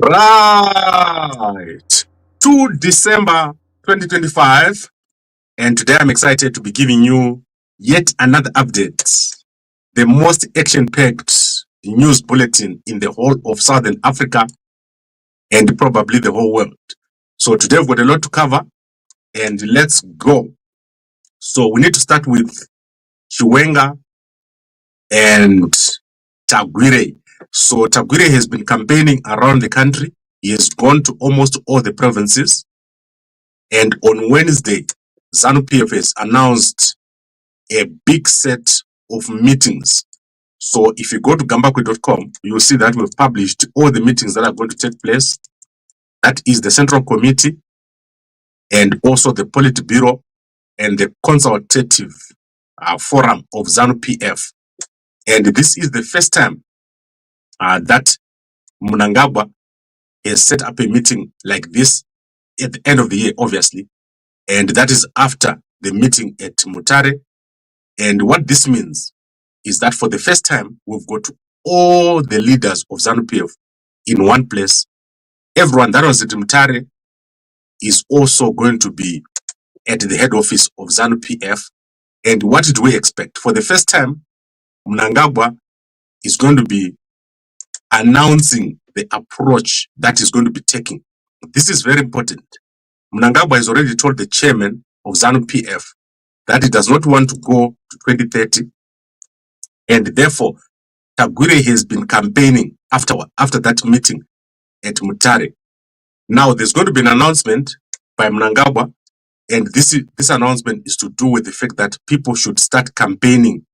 Right. 2 December 2025. And today I'm excited to be giving you yet another update. The most action-packed news bulletin in the whole of Southern Africa and probably the whole world. So today we've got a lot to cover and let's go. So we need to start with Chiwenga and Tagwirei. So Tagwirei has been campaigning around the country. He has gone to almost all the provinces. And on Wednesday, ZANU PF has announced a big set of meetings. So if you go to gambakwe.com, you'll see that we've published all the meetings that are going to take place. That is the Central Committee and also the Politburo and the Consultative Forum of ZANU PF. And this is the first time that Mnangagwa has set up a meeting like this at the end of the year, obviously. And that is after the meeting at Mutare. And what this means is that for the first time, we've got all the leaders of ZANU PF in one place. Everyone that was at Mutare is also going to be at the head office of ZANU PF. And what do we expect? For the first time, Mnangagwa is going to be announcing the approach that is going to be taken. This is very important. Mnangagwa has already told the chairman of ZANU PF that he does not want to go to 2030. And therefore, Tagwirei has been campaigning after that meeting at Mutare. Now, there's going to be an announcement by Mnangagwa, and this announcement is to do with the fact that people should start campaigning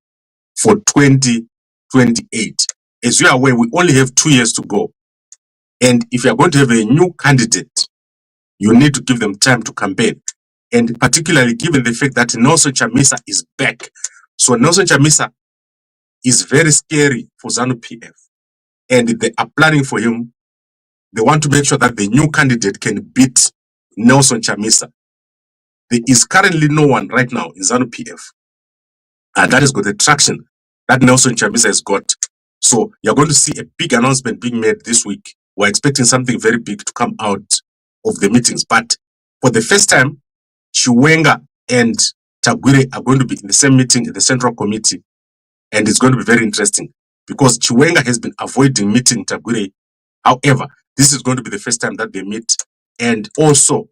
for 2028. As you are aware, we only have 2 years to go. And if you are going to have a new candidate, you need to give them time to campaign. And particularly given the fact that Nelson Chamisa is back. So Nelson Chamisa is very scary for ZANU PF. And they are planning for him. They want to make sure that the new candidate can beat Nelson Chamisa. There is currently no one right now in ZANU PF. And that has got the traction that Nelson Chamisa has got. So you're going to see a big announcement being made this week. We're expecting something very big to come out of the meetings. But for the first time, Chiwenga and Tagwirei are going to be in the same meeting in the Central Committee. And it's going to be very interesting because Chiwenga has been avoiding meeting Tagwirei. However, this is going to be the first time that they meet. And also,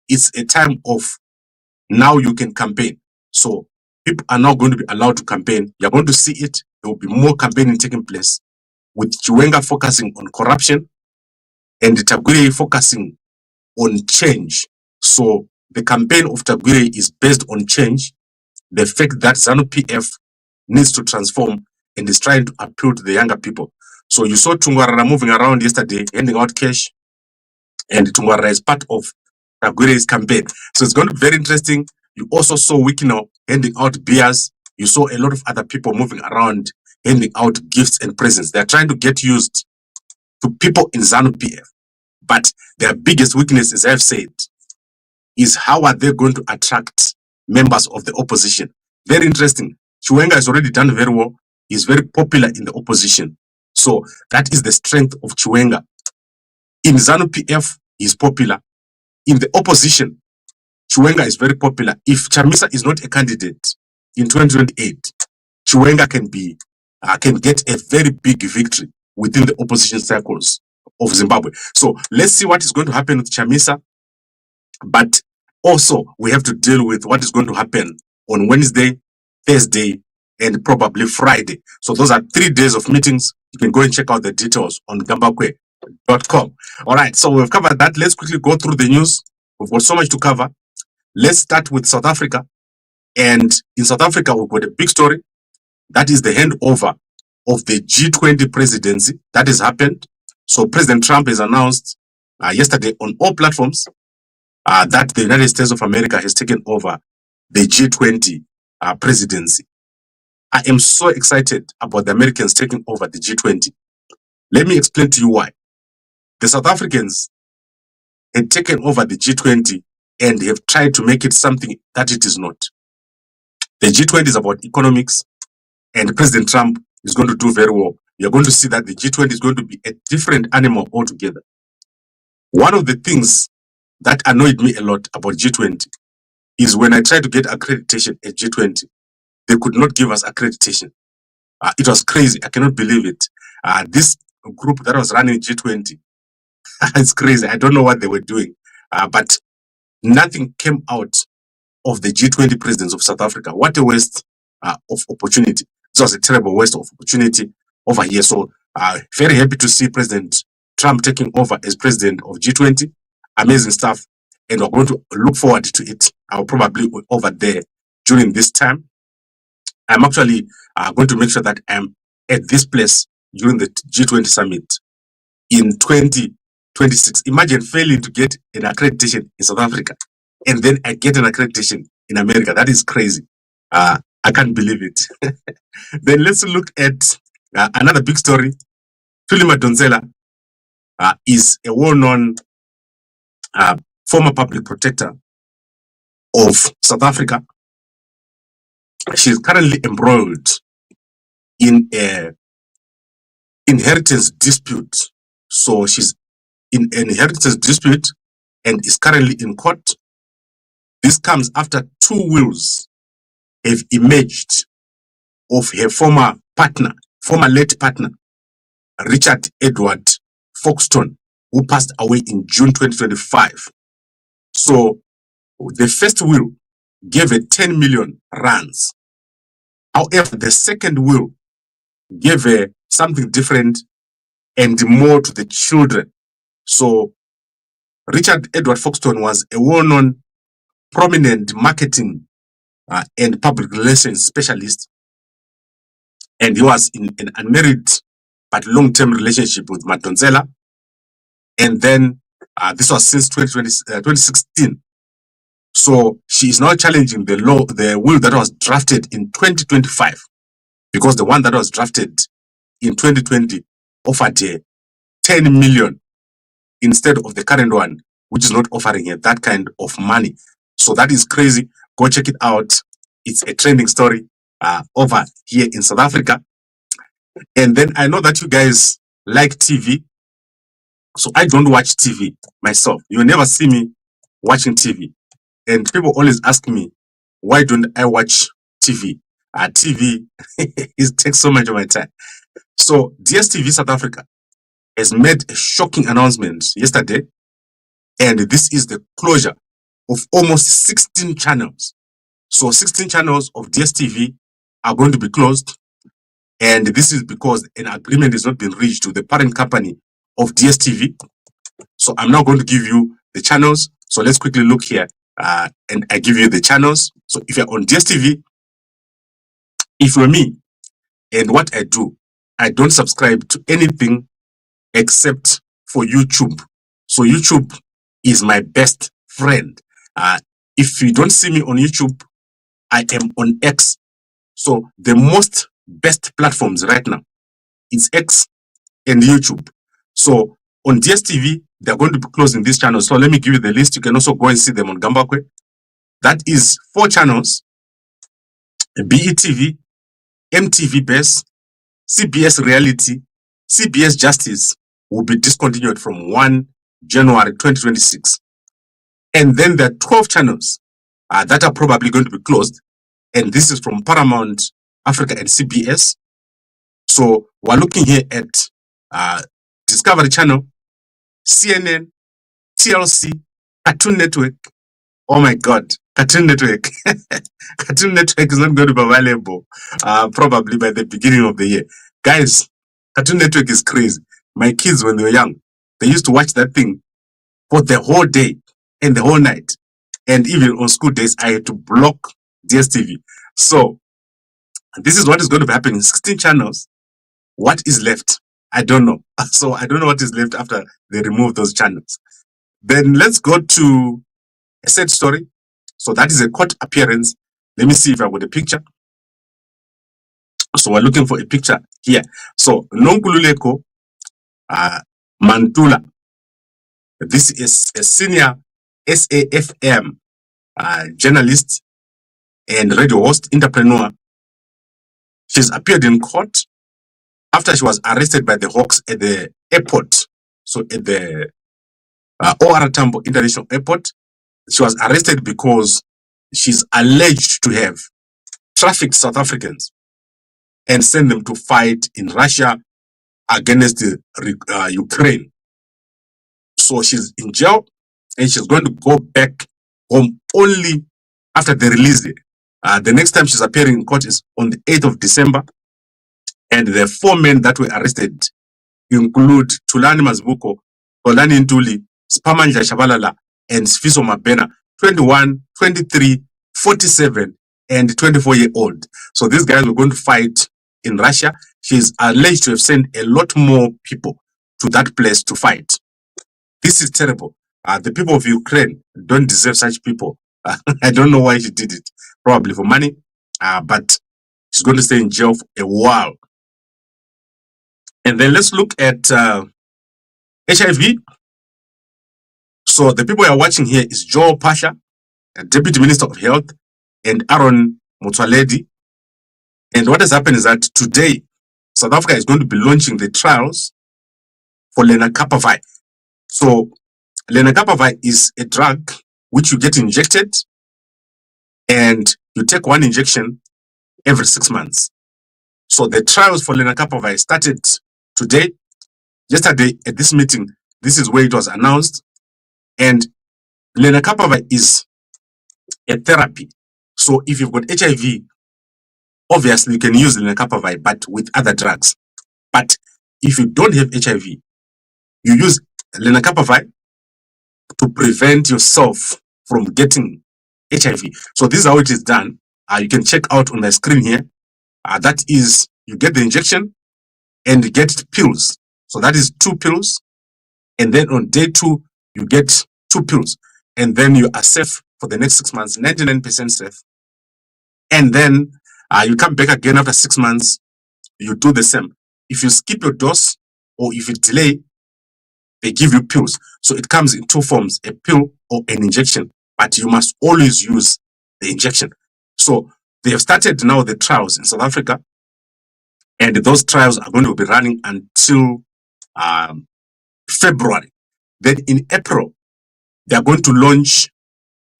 it's a time of now you can campaign. So people are now going to be allowed to campaign. You're going to see it. There will be more campaigning taking place with Chiwenga focusing on corruption and Tagwirei focusing on change. So the campaign of Tagwirei is based on change, the fact that ZANU PF needs to transform and is trying to appeal to the younger people. So you saw Tungwarara moving around yesterday, handing out cash, and Tungwarara is part of Tagwirei's campaign. So it's going to be very interesting. You also saw Wikino handing out beers. You saw a lot of other people moving around, handing out gifts and presents. They're trying to get used to people in ZANU PF. But their biggest weakness, as I've said, is how are they going to attract members of the opposition? Very interesting. Chiwenga has already done very well. He's very popular in the opposition. So that is the strength of Chiwenga. In ZANU PF, he's popular. In the opposition, Chiwenga is very popular. If Chamisa is not a candidate in 2028, Chiwenga can get a very big victory within the opposition circles of Zimbabwe. So let's see what is going to happen with Chamisa. But also, we have to deal with what is going to happen on Wednesday, Thursday, and probably Friday. So those are 3 days of meetings. You can go and check out the details on gambakwe.com. All right, so we've covered that. Let's quickly go through the news. We've got so much to cover. Let's start with South Africa. And in South Africa, we've got a big story. That is the handover of the G20 presidency. That has happened. So President Trump has announced yesterday on all platforms that the United States of America has taken over the G20 presidency. I am so excited about the Americans taking over the G20. Let me explain to you why. The South Africans had taken over the G20 and have tried to make it something that it is not. The G20 is about economics, and President Trump is going to do very well. You're going to see that the G20 is going to be a different animal altogether. One of the things that annoyed me a lot about G20 is when I tried to get accreditation at G20, they could not give us accreditation. It was crazy. I cannot believe it. This group that was running G20, it's crazy. I don't know what they were doing, but nothing came out of the G20 presidents of South Africa. What a waste of opportunity. It was a terrible waste of opportunity over here. So very happy to see President Trump taking over as president of G20. Amazing stuff. And we're going to look forward to it. I'll probably be over there during this time. I'm actually going to make sure that I'm at this place during the G20 summit in 2026. Imagine failing to get an accreditation in South Africa and then I get an accreditation in America. That is crazy. I can't believe it. Then let's look at another big story. Thuli Madonsela is a well-known former public protector of South Africa. She is currently embroiled in a inheritance dispute. So she's in an inheritance dispute and is currently in court. This comes after 2 wills have emerged of her former late partner, Richard Edward Foxton, who passed away in June 2025. So the first will gave her 10 million rands. However, the second will gave her something different and more to the children. So Richard Edward Foxton was a well-known, prominent marketing and public relations specialist, and he was in an unmarried but long-term relationship with Madonsela. And then this was since 2016. So she is now challenging the will that was drafted in 2025, because the one that was drafted in 2020 offered her 10 million instead of the current one, which is not offering her that kind of money. So that is crazy. Go check it out. It's a trending story over here in South Africa. And then I know that you guys like TV. So I don't watch TV myself. You will never see me watching TV. And people always ask me, why don't I watch TV? TV it takes so much of my time. So DSTV South Africa has made a shocking announcement yesterday. And this is the closure of almost 16 channels. So 16 channels of DSTV are going to be closed. And this is because an agreement has not been reached with the parent company of DSTV. So I'm now going to give you the channels. So let's quickly look here and I give you the channels. So if you're on DSTV, if you're me and what I do, I don't subscribe to anything except for YouTube. So YouTube is my best friend. If you don't see me on YouTube, I am on X. So the most best platforms right now is X and YouTube. So on DSTV, they're going to be closing these channels. So let me give you the list. You can also go and see them on Gambakwe. That is 4 channels: BETV, MTV Base, CBS Reality, CBS Justice will be discontinued from 1 January 2026. And then there are 12 channels that are probably going to be closed. And this is from Paramount Africa and CBS. So we're looking here at Discovery Channel, CNN, TLC, Cartoon Network. Oh my God, Cartoon Network. Cartoon Network is not going to be available probably by the beginning of the year. Guys, Cartoon Network is crazy. My kids, when they were young, they used to watch that thing for the whole day and the whole night. And even on school days, I had to block DSTV. So this is what is going to be happening. 16 channels. What is left? I don't know. So I don't know what is left after they remove those channels. Then let's go to a sad story. So that is a court appearance. Let me see if I got a picture. So we're looking for a picture here. So Nonkululeko Mantula. This is a senior SAFM journalist and radio host, entrepreneur. She's appeared in court after she was arrested by the Hawks at the airport. So at the OR Tambo International Airport. She was arrested because she's alleged to have trafficked South Africans and sent them to fight in Russia against Ukraine. So she's in jail and she's going to go back home only after they release her. The next time she's appearing in court is on the 8th of December. And the 4 men that were arrested include Thulani Mazbuko, Tolani Ntuli, Spamanja Shabalala, and Sfiso Mabena, 21, 23, 47, and 24-year-old. So these guys were going to fight in Russia. She is alleged to have sent a lot more people to that place to fight. This is terrible. The people of Ukraine don't deserve such people. I don't know why she did it. Probably for money, but she's going to stay in jail for a while. And then let's look at HIV. So the people you are watching here is Joe Pasha, Deputy Minister of Health, and Aaron Motsoaledi. And what has happened is that today, South Africa is going to be launching the trials for lenacapavir. So lenacapavir is a drug which you get injected, and you take 1 injection every 6 months. So the trials for lenacapavir started today. Yesterday at this meeting, this is where it was announced. And lenacapavir is a therapy. So if you've got HIV, obviously you can use lenacapavir, but with other drugs. But if you don't have HIV, you use lenacapavir to prevent yourself from getting HIV. So this is how it is done. You can check out on the screen here. That is, you get the injection and you get pills. So that is 2 pills. And then on day 2, you get 2 pills. And then you are safe for the next 6 months, 99% safe. And then you come back again after 6 months, you do the same. If you skip your dose or if you delay, they give you pills. So it comes in 2 forms, a pill or an injection, but you must always use the injection. So they have started now the trials in South Africa, and those trials are going to be running until February. Then in April, they are going to launch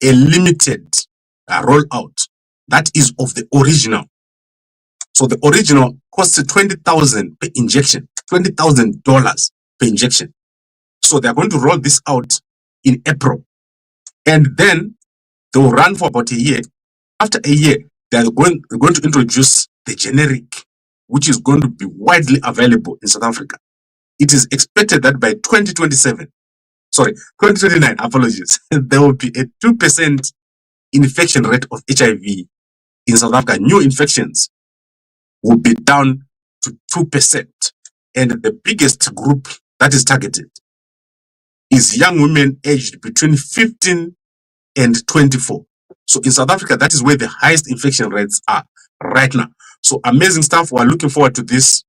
a limited rollout that is of the original. So the original costs $20,000 per injection, $20,000 per injection. So they are going to roll this out in April, and then they will run for about a year. After a year, they are going to introduce the generic, which is going to be widely available in South Africa. It is expected that by 2029, apologies, there will be a 2% infection rate of HIV in South Africa. New infections will be down to 2%. And the biggest group that is targeted is young women aged between 15 and 24. So in South Africa, that is where the highest infection rates are right now. So amazing stuff. We're looking forward to this.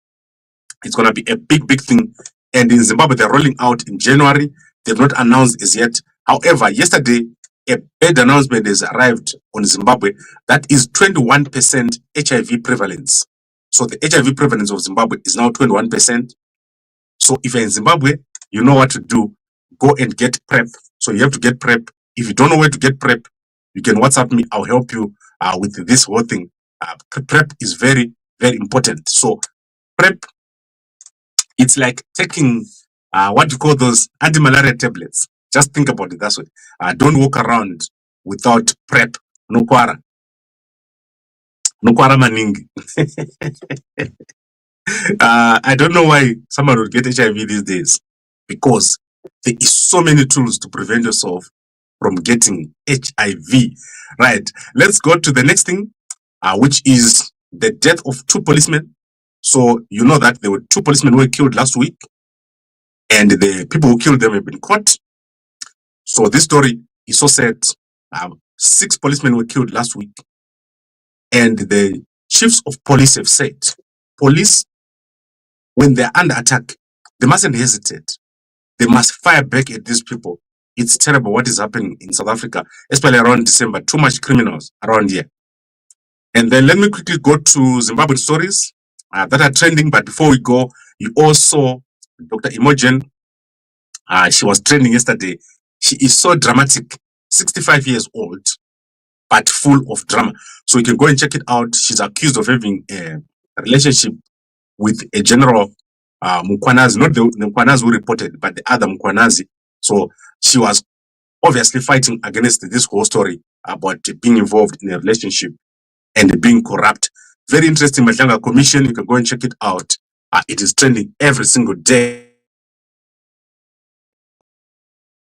It's going to be a big, big thing. And in Zimbabwe, they're rolling out in January. They've not announced as yet. However, yesterday, a bad announcement has arrived on Zimbabwe. That is 21% HIV prevalence. So the HIV prevalence of Zimbabwe is now 21%. So if you're in Zimbabwe, you know what to do. Go and get PrEP. So you have to get PrEP. If you don't know where to get PrEP, you can WhatsApp me. I'll help you with this whole thing. PrEP is very, very important. So PrEP, it's like taking what you call those anti-malaria tablets. Just think about it that way. Don't walk around without PrEP. No kwara. No kwara maningi. I don't know why someone would get HIV these days, because there is so many tools to prevent yourself from getting HIV. Right. Let's go to the next thing, which is the death of 2 policemen. So you know that there were 2 policemen who were killed last week, and the people who killed them have been caught. So this story is so sad. 6 policemen were killed last week, and the chiefs of police have said, police, when they're under attack, they mustn't hesitate. They must fire back at these people. It's terrible what is happening in South Africa, especially around December. Too much criminals around here. And then let me quickly go to Zimbabwean stories that are trending. But before we go, you also, Dr. Imogen She was training yesterday. She is so dramatic, 65 years old, but full of drama. So you can go and check it out. She's accused of having a relationship with a general Mukwanazi, not the Mukwanazi who reported, but the other Mukwanazi. So she was obviously fighting against this whole story about being involved in a relationship and being corrupt. Very interesting, Matlanga Commission. You can go and check it out. It is trending every single day.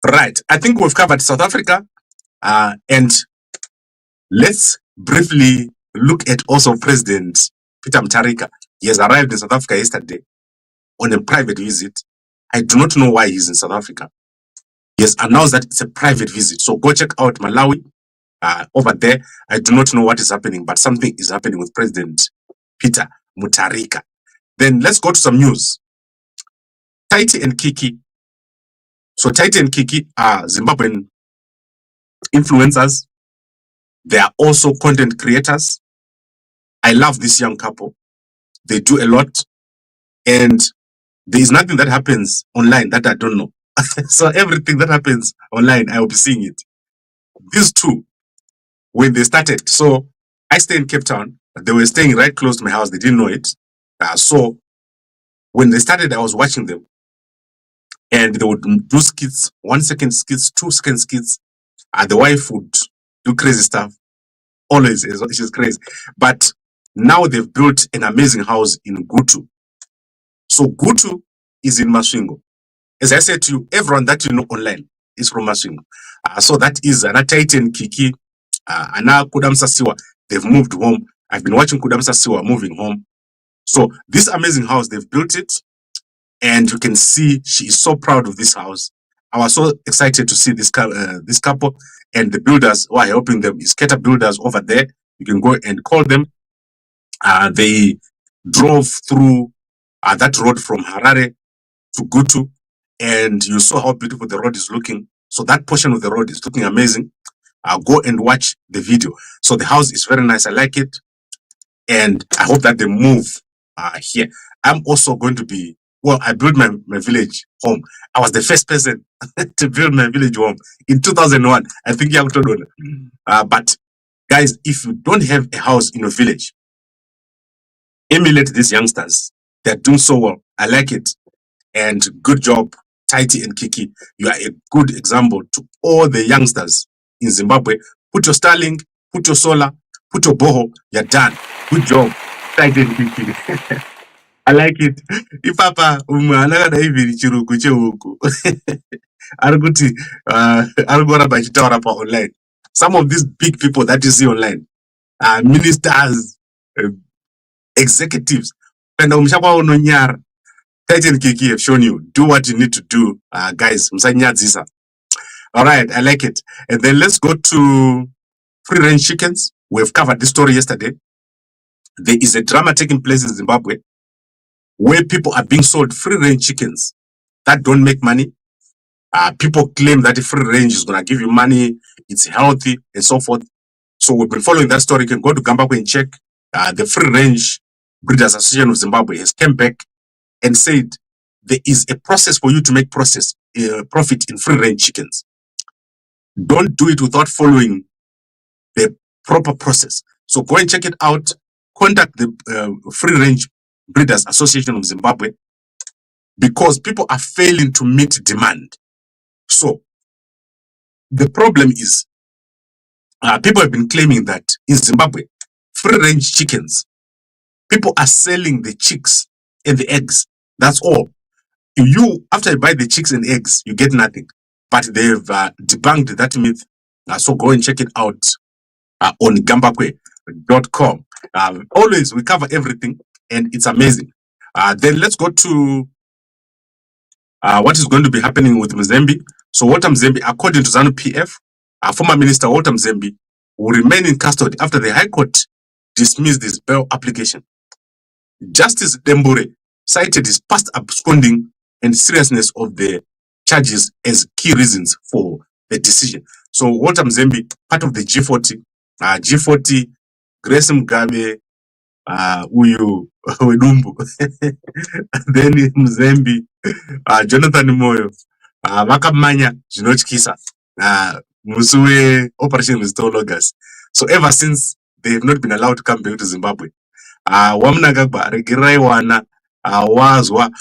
Right. I think we've covered South Africa. And let's briefly look at also President Peter Mutharika. He has arrived in South Africa yesterday on a private visit. I do not know why he's in South Africa. He has announced that it's a private visit. So go check out Malawi over there. I do not know what is happening, but something is happening with President Peter Mutharika. Then let's go to some news. Taiti and Kiki. So Taiti and Kiki are Zimbabwean influencers. They are also content creators. I love this young couple. They do a lot. And there is nothing that happens online that I don't know. So everything that happens online, I will be seeing it. These two, when they started, so I stay in Cape Town. They were staying right close to my house. They didn't know it. So when they started, I was watching them. And they would do skits, 1 second skits, 2 second skits. The wife would do crazy stuff. Always, she's crazy. But now they've built an amazing house in Gutu. So Gutu is in Masvingo. As I said to you, everyone that you know online is from Masvingo. So that is Taiti and Kiki, Ana Kudamsa Siwa. They've moved home. I've been watching Kudamsa Siwa moving home. So this amazing house, they've built it. And you can see she is so proud of this house. I was so excited to see this couple, and the builders who are helping them is Keta Builders over there. You can go and call them. They drove through that road from Harare to Gutu, and you saw how beautiful the road is looking. So that portion of the road is looking amazing. Go and watch the video. So the house is very nice. I like it. And I hope that they move here. I'm also going to be, well, I built my village home. I was the first person to build my village home in 2001. I think you have told me. But guys, if you don't have a house in your village, emulate these youngsters. They're doing so well. I like it. And good job, Taiti and Kiki. You are a good example to all the youngsters in Zimbabwe. Put your Starlink, put your solar, put your boho. You're done. Good job, Taiti and Kiki. I like it. Ipapa umwana hivi chiruku cheuku. Arguti argura bachitaura pa online. Some of these big people that you see online, ministers, executives, and umshakwa unonyara. Taiti and Kiki have shown you. Do what you need to do, guys. Msanyadzisa. All right, I like it. And then let's go to free range chickens. We've covered this story yesterday. There is a drama taking place in Zimbabwe where people are being sold free range chickens that don't make money. People claim that the free range is going to give you money, it's healthy, and so forth. So we've been following that story. You can go to Gambakwe and check. The Free Range Breeders Association of Zimbabwe has come back and said there is a process for you to make profit in free range chickens. Don't do it without following the proper process. So go and check it out. Contact the Free Range Breeders Association of Zimbabwe, because people are failing to meet demand. So the problem is people have been claiming that in Zimbabwe, free range chickens, people are selling the chicks and the eggs. That's all. You, after you buy the chicks and eggs, you get nothing. But they've debunked that myth. So go and check it out on gambakwe.com. Always, we cover everything, and it's amazing. Then let's go to what is going to be happening with Mzembe. So Walter Mzembe, according to ZANU PF, former Minister Walter Mzembe will remain in custody after the High Court dismissed his bail application. Justice Dembure cited his past absconding and seriousness of the charges as key reasons for the decision. So Walter Mzembe, part of the G40, G40, Grace Mugabe, Uyu Wedumbu, then Mzembe, Jonathan Moyo, vakamanya zvinotyisa musi weoperation restore logos. So ever since, they have not been allowed to come back to Zimbabwe. Wamnangagwa regerai wana wazwa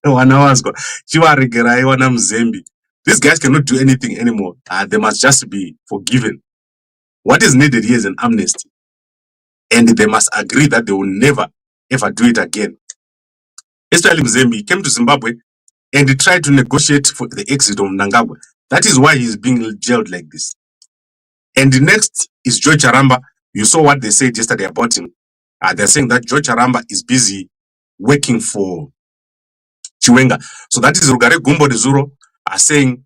wana wazwa chivaregerai wana muzembi. These guys cannot do anything anymore. They must just be forgiven. What is needed here is an amnesty, and they must agree that they will never ever do it again. Especially Mzembe came to Zimbabwe and he tried to negotiate for the exit of Mnangagwa. That is why he's being jailed like this. And the next is George Aramba. You saw what they said yesterday about him. They're saying that George Aramba is busy working for Chiwenga. So that is Rugare Gumbo de Zuro saying,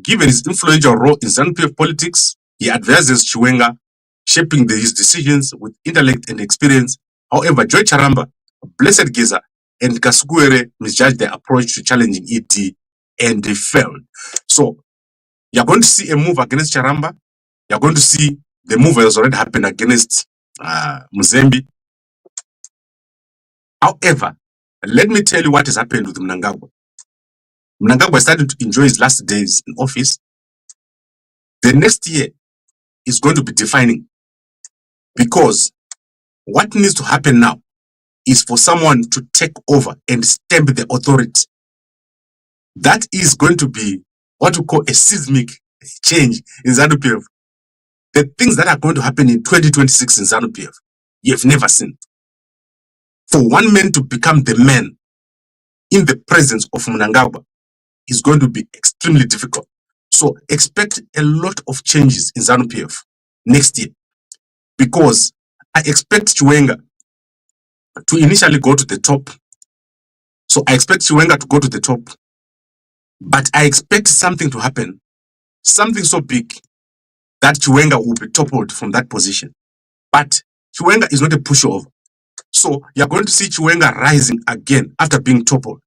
given his influential role in ZANU PF politics, he advises Chiwenga, shaping his decisions with intellect and experience. However, George Aramba, Blessed Geza, and Kasugwere misjudged their approach to challenging ED, and they failed. So you're going to see a move against Charamba. You're going to see the move has already happened against Muzembe. However, let me tell you what has happened with Mnangagwa. Mnangagwa started to enjoy his last days in office. The next year is going to be defining, because what needs to happen now is for someone to take over and stamp the authority. That is going to be what we call a seismic change in ZANU PF. The things that are going to happen in 2026 in ZANU PF, you have never seen. For one man to become the man in the presence of Mnangagwa is going to be extremely difficult. So expect a lot of changes in ZANU PF next year, because I expect Chiwenga to initially go to the top. So I expect Chiwenga to go to the top, but I expect something to happen, something so big that Chiwenga will be toppled from that position. But Chiwenga is not a pushover. So you're going to see Chiwenga rising again after being toppled.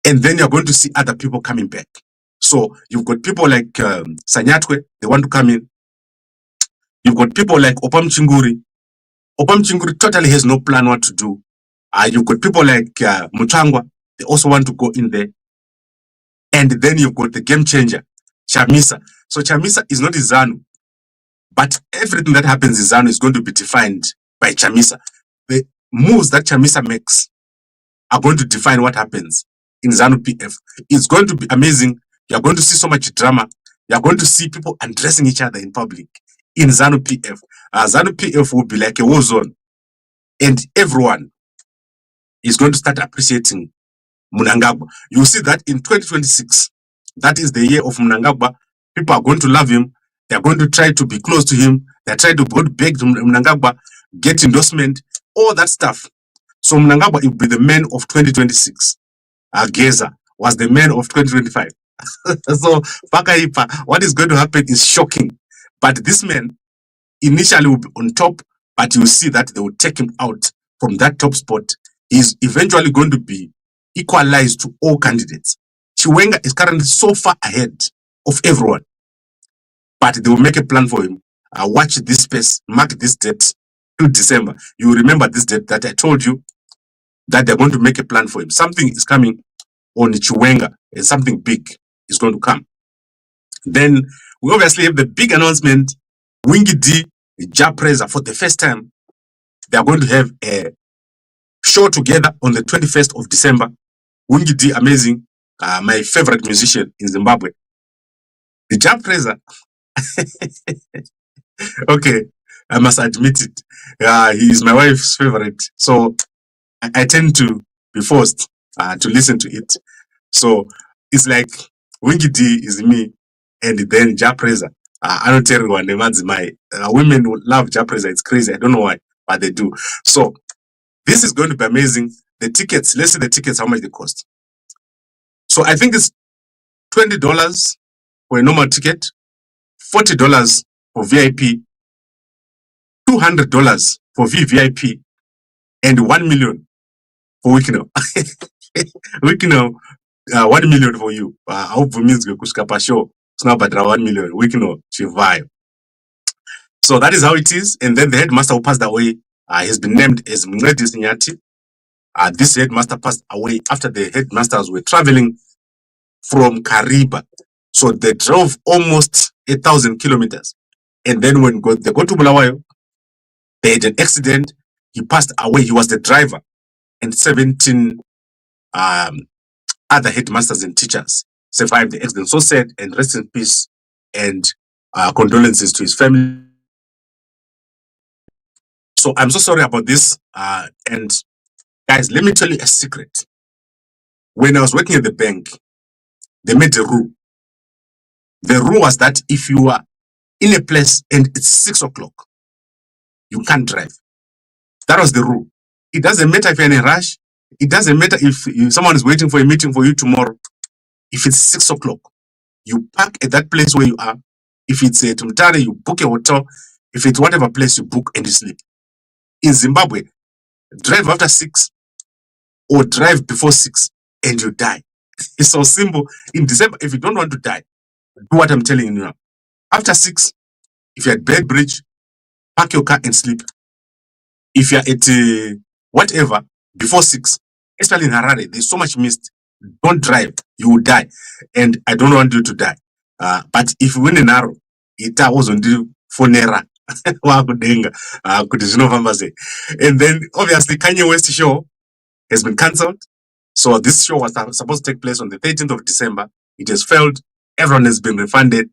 And then you're going to see other people coming back. So you've got people like Sanyatwe, they want to come in. You've got people like Opam Chinguri. Opam Chinguri totally has no plan what to do. You've got people like Muchangwa, they also want to go in there. And then you've got the game changer, Chamisa. So Chamisa is not ZANU, but everything that happens in ZANU is going to be defined by Chamisa. The moves that Chamisa makes are going to define what happens in ZANU PF. It's going to be amazing. You're going to see so much drama. You're going to see people undressing each other in public in ZANU PF. ZANU PF will be like a war zone, and everyone is going to start appreciating Mnangagwa. You see that in 2026, that is the year of Mnangagwa. People are going to love him. They're going to try to be close to him. They're trying to go to beg Mnangagwa, get endorsement, all that stuff. So Mnangagwa will be the man of 2026. Geza was the man of 2025. So Pakaipa, what is going to happen is shocking. But this man initially will be on top, but you will see that they will take him out from that top spot. He's eventually going to be equalized to all candidates. Chiwenga is currently so far ahead of everyone, but they will make a plan for him. Watch this space, mark this date to December. You remember this date that I told you that they're going to make a plan for him. Something is coming on Chiwenga, and something big is going to come. Then we obviously have the big announcement. Winky D, Prayzah, for the first time, they are going to have a show together on the 21st of December. Winky D, amazing, my favorite musician in Zimbabwe. The Prayzah, okay, I must admit it. He is my wife's favorite, so I tend to be forced to listen to it. So it's like Winky D is me, and then Prayzah. I don't tell everyone, women will love Prayzah. It's crazy. I don't know why, but they do. So this is going to be amazing. The tickets, let's see the tickets, how much they cost. So I think it's $20 for a normal ticket, $40 for VIP, $200 for VVIP, and $1 million for Wikino. Wikino, 1 million for you. I hope it means Kuskapa show. It's not but 1 million. Wikino, survive. So that is how it is. And then the headmaster who passed away has been named as Mngedi Sinyati. This headmaster passed away after the headmasters were traveling from Kariba. So they drove almost 1,000 kilometers. And then when they got to Bulawayo, they had an accident. He passed away. He was the driver, and 17 other headmasters and teachers survived the accident. So sad, and rest in peace, and condolences to his family. So I'm so sorry about this. And guys, let me tell you a secret. When I was working at the bank, they made a rule. The rule was that if you are in a place and it's 6 o'clock, you can't drive. That was the rule. It doesn't matter if you're in a rush. It doesn't matter if someone is waiting for a meeting for you tomorrow. If it's 6 o'clock, you park at that place where you are. If it's a Tumtare, you book a hotel. If it's whatever place you book and you sleep. In Zimbabwe, drive after 6 or drive before 6 and you die. It's so simple. In December, if you don't want to die, do what I'm telling you now. After 6, if you're at Bedbridge, park your car and sleep. If you're at whatever, before 6, especially in Harare, there's so much mist. Don't drive, you will die. And I don't want you to die. But if you win an arrow, it was on the phonera. And then obviously Kanye West show has been cancelled. So this show was supposed to take place on the 13th of December. It has failed. Everyone has been refunded.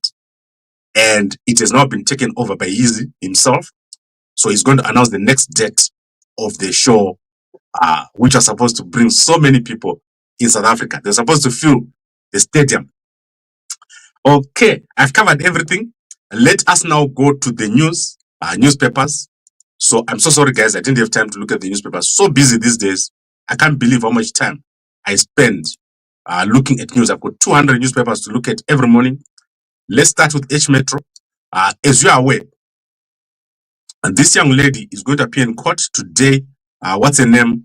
And it has now been taken over by Easy himself. So he's going to announce the next date of the show, which are supposed to bring so many people in South Africa. They're supposed to fill the stadium. Okay, I've covered everything. Let us now go to the newspapers. So I'm so sorry, guys. I didn't have time to look at the newspapers. So busy these days. I can't believe how much time I spend looking at news. I've got 200 newspapers to look at every morning. Let's start with H Metro. As you are aware, and this young lady is going to appear in court today. What's her name?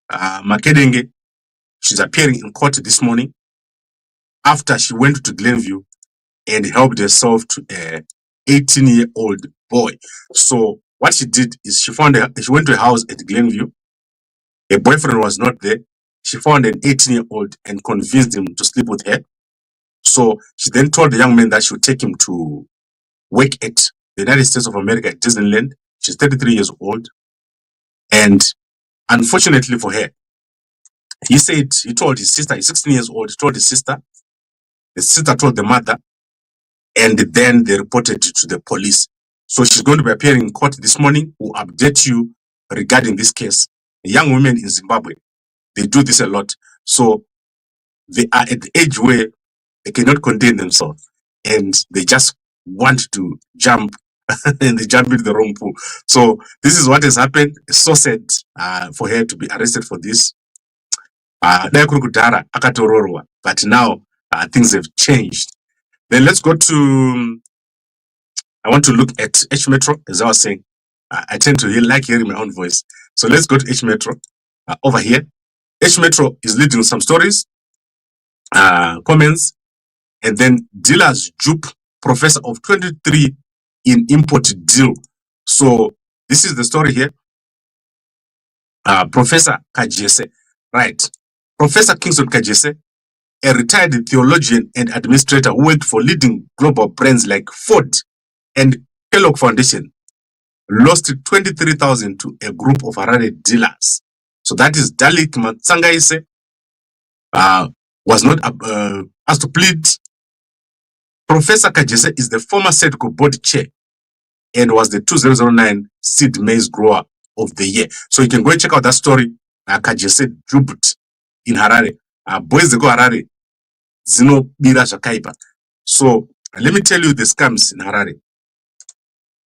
Makedenge. She's appearing in court this morning after she went to Glenview and helped herself to a 18-year-old boy. So what she did is she went to a house at Glenview. Her boyfriend was not there. She found an 18-year-old and convinced him to sleep with her. So she then told the young man that she would take him to work at the United States of America at Disneyland. She's 33 years old. And unfortunately for her, he told his sister, he's 16 years old, he told his sister, the sister told the mother, and then they reported it to the police. So she's going to be appearing in court this morning. We'll update you regarding this case. Young women in Zimbabwe, they do this a lot. So they are at the age where they cannot contain themselves and they just want to jump and they jump into the wrong pool. So this is what has happened. It's so sad for her to be arrested for this. But now things have changed. Then let's go to, I want to look at H Metro. As I was saying, I tend to like hearing my own voice. So let's go to H Metro over here. H Metro is leading some stories, comments, and then dealers dupe professor of 23 in import deal. So this is the story here. Professor Kajese, right? Professor Kingston Kajese, a retired theologian and administrator who worked for leading global brands like Ford and Kellogg Foundation, lost 23,000 to a group of Harare dealers. So that is Dalik Matsangaise, was not asked to plead. Professor Kajese is the former SEDCO board chair and was the 2009 Seed Maize Grower of the Year. So you can go and check out that story. Kajese duped in Harare. Boys they go Harare. Zino Bira Shakaiba. So let me tell you the scams in Harare.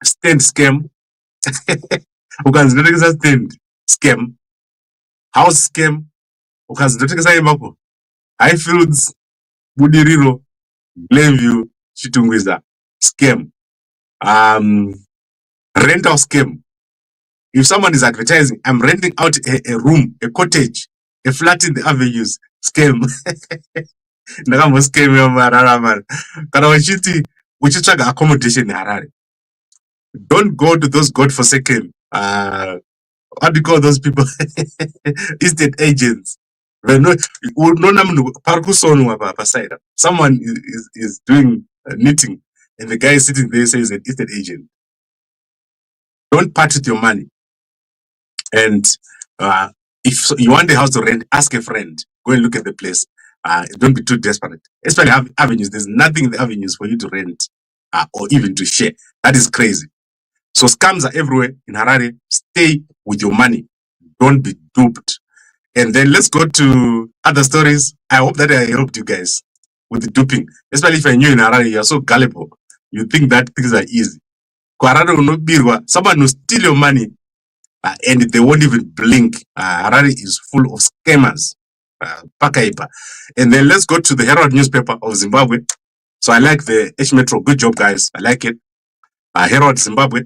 Stand scam. Ukanzinotekesa stand scam. House scam. Ukanzinotekesa imako. Highfields, Budiriro, Glenview, Chitungwiza scam. Rental scam. If someone is advertising, I'm renting out a room, a cottage, a flat in the avenues, scam. Nakamo scam ya marara man. Kana uchitsvaga accommodation in Harare. Don't go to those godforsaken, what do you call those people? Estate agents. Someone is doing knitting, and the guy is sitting there says an estate agent. Don't part with your money. And if you want the house to rent, ask a friend. Go and look at the place. Don't be too desperate. Especially avenues. There's nothing in the avenues for you to rent or even to share. That is crazy. So scams are everywhere in Harare. Stay with your money. Don't be duped. And then let's go to other stories. I hope that I helped you guys with the duping. Especially if you're new in Harare, you're so gullible. You think that things are easy. Someone will steal your money and they won't even blink. Harare is full of scammers. Pakaipa. And then let's go to the Herald newspaper of Zimbabwe. So I like the H Metro. Good job, guys. I like it. Herald Zimbabwe.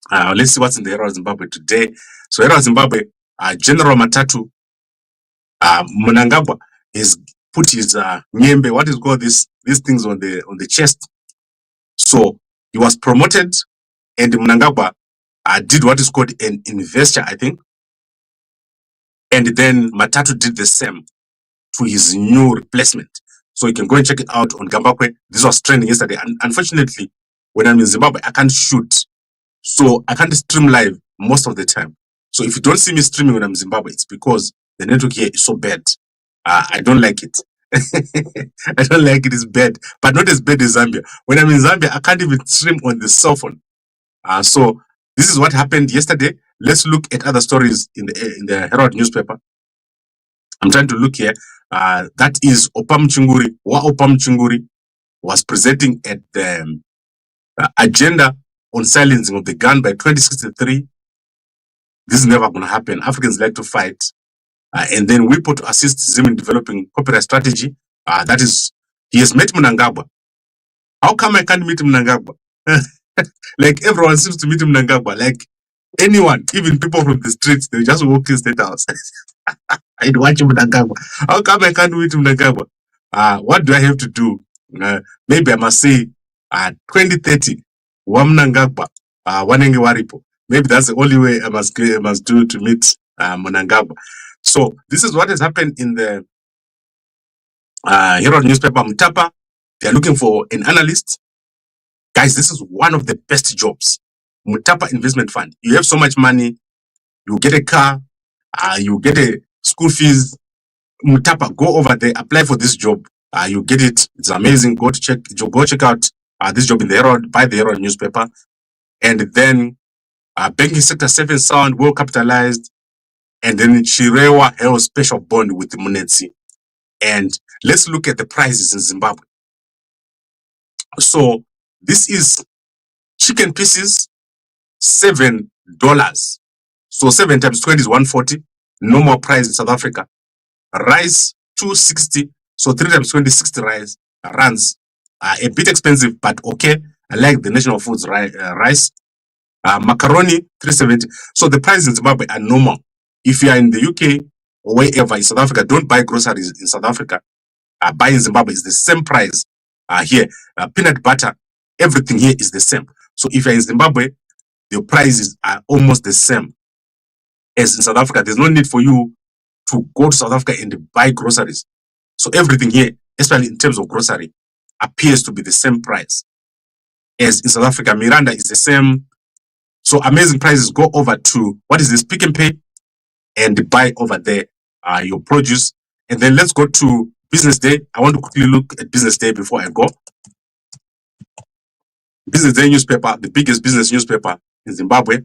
Let's see what's in the Herald Zimbabwe today. So Herald Zimbabwe, General Matutu, Mnangagwa has put his nyembe, what is called these things on the chest. So he was promoted, and Mnangagwa did what is called an investor, I think. And then Matutu did the same to his new replacement. So you can go and check it out on Gambakwe. This was trending yesterday. And unfortunately, when I'm in Zimbabwe, I can't shoot. So I can't stream live most of the time. So if you don't see me streaming when I'm in Zimbabwe, it's because the network here is so bad. I don't like it. I don't like it. It's bad, but not as bad as Zambia. When I'm in Zambia, I can't even stream on the cell phone. So this is what happened yesterday. Let's look at other stories in the Herald newspaper. I'm trying to look here. That is Opam Chunguri. Opam Chunguri was presenting at the agenda on silencing of the gun by 2063. This is never going to happen. Africans like to fight. And then we put to assist Zim in developing corporate strategy. That is, he has met Mnangagwa. How come I can't meet Mnangagwa? Like everyone seems to meet Mnangagwa. Like anyone, even people from the streets, they just walk in State House. I'd watch Mnangagwa. How come I can't meet Mnangagwa? What do I have to do? Maybe I must say 2030. Wamnangagwa. Wanenge Waripo. Maybe that's the only way I must do to meet Mnangagwa. So this is what has happened in the Herald newspaper. Mutapa, they are looking for an analyst. Guys, this is one of the best jobs. Mutapa Investment Fund. You have so much money, you get a car, you get a school fees. Mutapa, go over there, apply for this job. You get it. It's amazing. Go check out this job in the Herald, buy the Herald newspaper. And then banking sector safe and sound, well capitalized. And then Chirewa held a special bond with Munetsi. And let's look at the prices in Zimbabwe. So this is chicken pieces, $7. So 7 times 20 is 140. Normal price in South Africa. Rice, 260. So 3 times 20, 60 rands. A bit expensive, but okay. I like the national foods rice. Macaroni, 370. So the prices in Zimbabwe are normal. If you are in the UK or wherever in South Africa, don't buy groceries in South Africa. Buy in Zimbabwe is the same price here. Peanut butter, everything here is the same. So if you're in Zimbabwe, the prices are almost the same as in South Africa. There's no need for you to go to South Africa and buy groceries. So everything here, especially in terms of grocery, appears to be the same price as in South Africa. Miranda is the same. So amazing prices. Go over to, what is this, Pick and Pay, and buy over there your produce. And then let's go to Business Day. I want to quickly look at Business Day before I go. Business Day newspaper, the biggest business newspaper in Zimbabwe.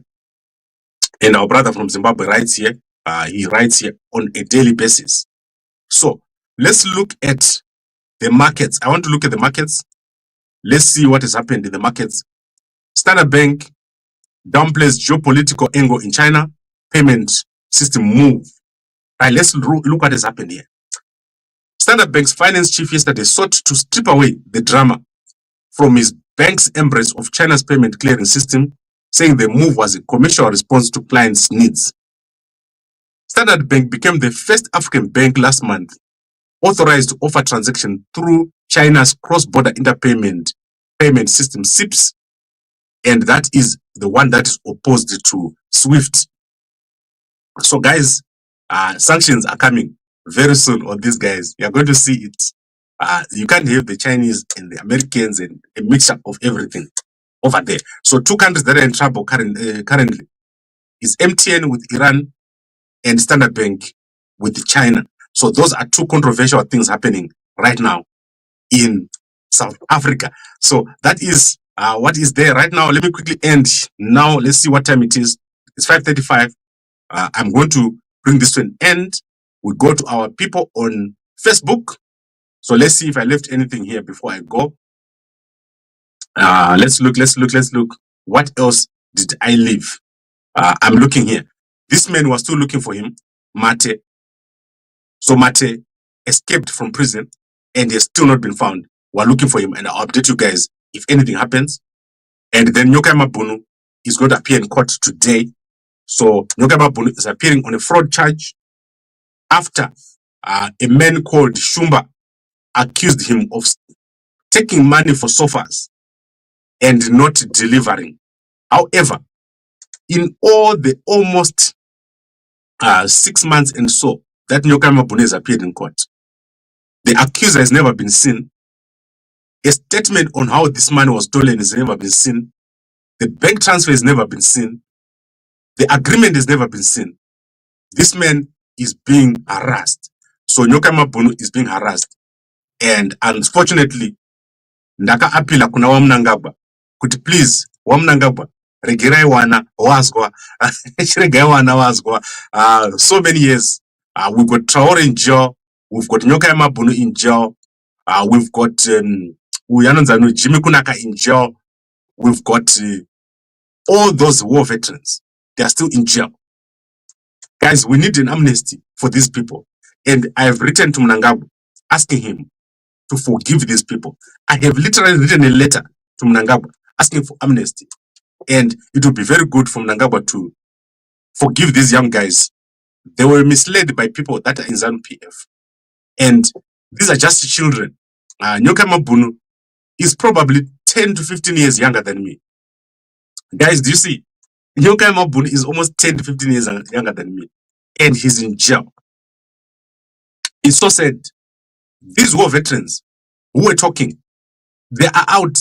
And our brother from Zimbabwe writes here. He writes here on a daily basis. So let's look at the markets. I want to look at the markets. Let's see what has happened in the markets. Standard Bank downplays geopolitical angle in China. Payment system move. Right, let's look what has happened here. Standard Bank's finance chief yesterday sought to strip away the drama from his bank's embrace of China's payment clearing system, saying the move was a commercial response to clients' needs. Standard Bank became the first African bank last month authorized to offer transaction through China's cross-border interpayment payment system, SIPS, and that is the one that is opposed to SWIFT. So guys, sanctions are coming. very soon on these guys. You're going to see it. You can't have the Chinese and the Americans and a mixture of everything over there. So two countries that are in trouble currently is MTN with Iran and Standard Bank with China. So those are two controversial things happening right now in South Africa. So that is what is there right now. Let me quickly end now. Let's see what time it is. It's 5:35. I'm going to bring this to an end. We go to our people on Facebook. So let's see if I left anything here before I go. Let's look. What else did I leave? I'm looking here. This man was still looking for him, Mate. So Mate escaped from prison and he has still not been found. We're looking for him and I'll update you guys if anything happens. And then Nyoka Mabunu is going to appear in court today. So Nyoka Mabunu is appearing on a fraud charge after a man called Shumba accused him of taking money for sofas and not delivering. However, in all the almost 6 months and so that Nyoka Mabunu has appeared in court, the accuser has never been seen. A statement on how this money was stolen has never been seen. The bank transfer has never been seen. The agreement has never been seen. This man is being harassed. So Nyoka Mabunu is being harassed. And unfortunately, ndaka apila kuna wa Mnangagwa. Could please, wa Mnangagwa, regerai wana wazgwa. Regerai wana wazgwa. So many years. We've got Traore in jail. We've got Nyoka Mabunu in jail. We've got Jimmy Kunaka in jail. We've got all those war veterans. They are still in jail. Guys, we need an amnesty for these people. And I have written to Mnangagwa asking him to forgive these people. I have literally written a letter to Mnangagwa asking for amnesty. And it would be very good for Mnangagwa to forgive these young guys. They were misled by people that are in ZANU PF. And these are just children. Nyoka Mabunu is probably 10 to 15 years younger than me. Guys, do you see? Nyoka Mabunu is almost 10 to 15 years younger than me. And he's in jail. It's so sad. These war veterans who were talking, they are out.